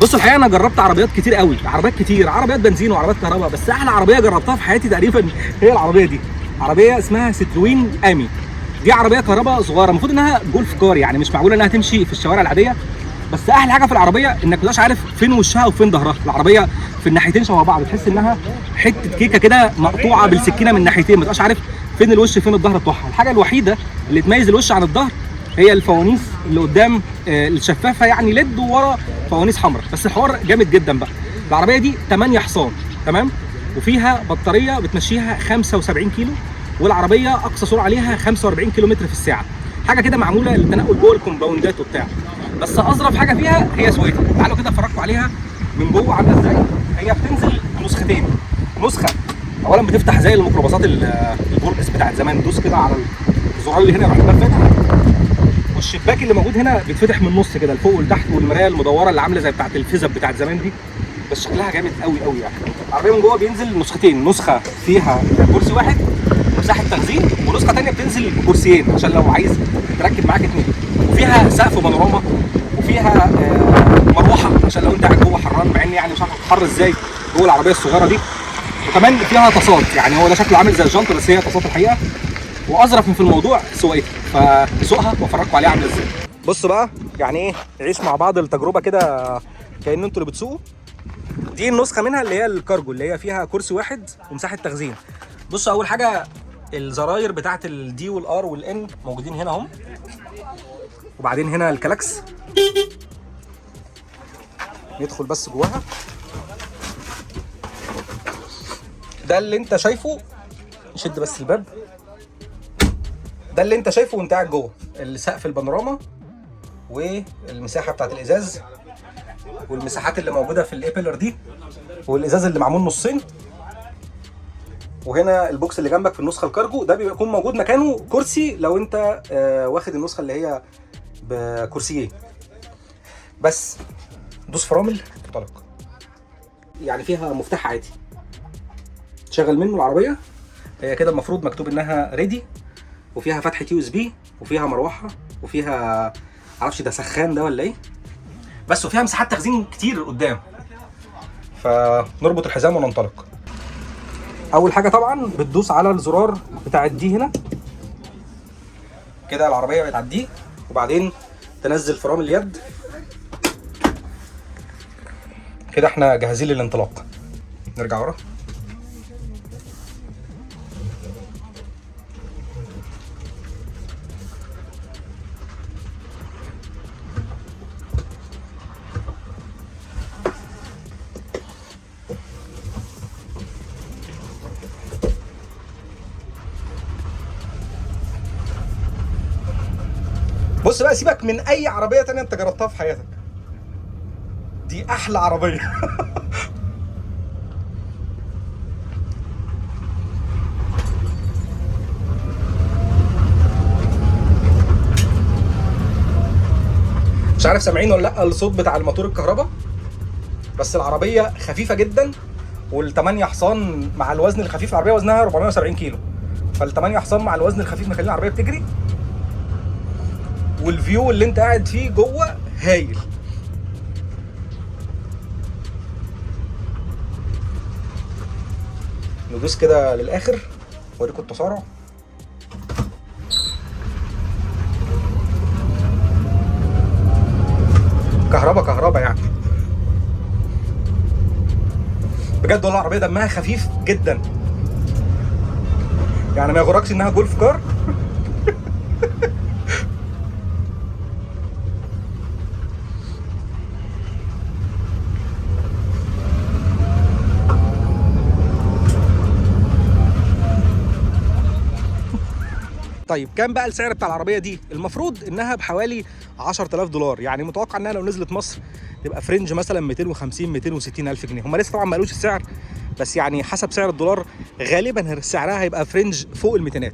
بص الحقيقه انا جربت عربيات كتير قوي، عربيات كتير، عربيات بنزين وعربيات كهرباء، بس احلى عربيه جربتها في حياتي تقريبا هي العربيه دي. عربيه اسمها ستروين امي. دي عربيه كهرباء صغيره، المفروض انها جولف كار، يعني مش معقوله انها تمشي في الشوارع العاديه. بس احلى حاجه في العربيه انك ما تبقاش عارف فين وشها وفين ظهرها. العربيه في الناحيتين شبه بعض، تحس انها حته كيكه كده مقطوعه بالسكينه من ناحيتين، ما تبقاش عارف فين الوش فين الظهر بتوعها. الحاجه الوحيده اللي تميز الوش عن الظهر هي الفوانيس اللي قدام الشفافه، يعني ليد، وورا فوانيس حمراء. بس الحوار جامد جدا بقى. العربيه دي 8 حصان، تمام، وفيها بطاريه بتمشيها 75 كيلو، والعربيه اقصى سرعه عليها 45 كيلو متر في الساعه. حاجه كده معموله للتنقل جوه الكومباوندات وبتاع. بس اظرف حاجه فيها هي سواقتها. تعالوا كده افرجكم عليها من جوه عامله ازاي. هي بتنزل نسختين. نسخه اولا بتفتح زي الميكروباصات البوركس بتاعت زمان، دوس كده على الزرار اللي هنا يروح الباب فاتح، والشباك اللي موجود هنا بيتفتح من النص كده لفوق ولتحت، والمرايه المدوره اللي عامله زي بتاعت الفيزا بتاعت زمان دي، بس شكلها جامد قوي قوي يعني. العربيه من جوه بينزل نسختين، نسخه فيها كرسي واحد ومساحه تخزين، ونسخه ثانيه بتنزل بكرسيين عشان لو عايز تركب معاك اثنين، وفيها سقف بانوراما، وفيها مروحه عشان لو انت قاعد جوه حران، مع ان يعني مش عارف تتحر ازاي جوه العربيه الصغيره دي. وكمان فيها طاسات، يعني هو ده شكله عامل زي الجنطه بس هي طاسات الحقيقه. واظرف في الموضوع سواقتها، فسوقها وافرجكم عليها عامله ازاي. بص بقى يعني ايه، نعيش مع بعض التجربه كده كأن انتوا اللي بتسوقوا. دي النسخه منها اللي هي الكارجو، اللي هي فيها كرسي واحد ومساحه تخزين. بص اول حاجه الزراير بتاعه الدي والار والان موجودين هنا اهم، وبعدين هنا الكلاكس. ندخل بس جواها. ده اللي انت شايفه، شد بس الباب. ده اللي انت شايفه وانت قاعد جوه، السقف البانوراما والمساحه بتاعت الازاز والمساحات اللي موجوده في الابيلر دي، والازاز اللي معمول نصين. وهنا البوكس اللي جنبك في النسخه الكارجو ده بيكون موجود مكانه كرسي لو انت واخد النسخه اللي هي بكرسيين. بس دوس فرامل تنطلق. يعني فيها مفتاح عادي تشغل منه العربيه. هي كده المفروض مكتوب انها ريدي، وفيها فتحه يو اس بي، وفيها مروحه، وفيها معرفش ده سخان ده ولا ايه، بس وفيها مساحات تخزين كتير قدام. فنربط الحزام وننطلق. اول حاجه طبعا بتدوس على الزرار بتاع الدي هنا كده، العربيه بتعديه، وبعدين تنزل فرامل اليد كده. احنا جاهزين للانطلاق. نرجع ورا. بص بقى، سيبك من اي عربيه تانية انت جربتها في حياتك، دي احلى عربيه. مش عارف سامعين ولا لا الصوت بتاع الموتور الكهرباء، بس العربيه خفيفه جدا. وال8 حصان مع الوزن الخفيف، العربيه وزنها 470 كيلو، فال8 حصان مع الوزن الخفيف مخلين العربيه بتجري. والفيو اللي انت قاعد فيه جوه هايل. ندوس كده للاخر اوريكم التسارع. كهربا يعني بجد والله. العربيه دمها خفيف جدا، يعني ما يغركش انها جولف كار. طيب كام بقى السعر بتاع العربيه دي؟ المفروض انها بحوالي 10000 دولار، يعني متوقع انها لو نزلت مصر تبقى فرنج مثلا 250 260 الف جنيه. هم لسه طبعا ما قالوش السعر، بس يعني حسب سعر الدولار غالبا سعرها هيبقى فرنج فوق ال200.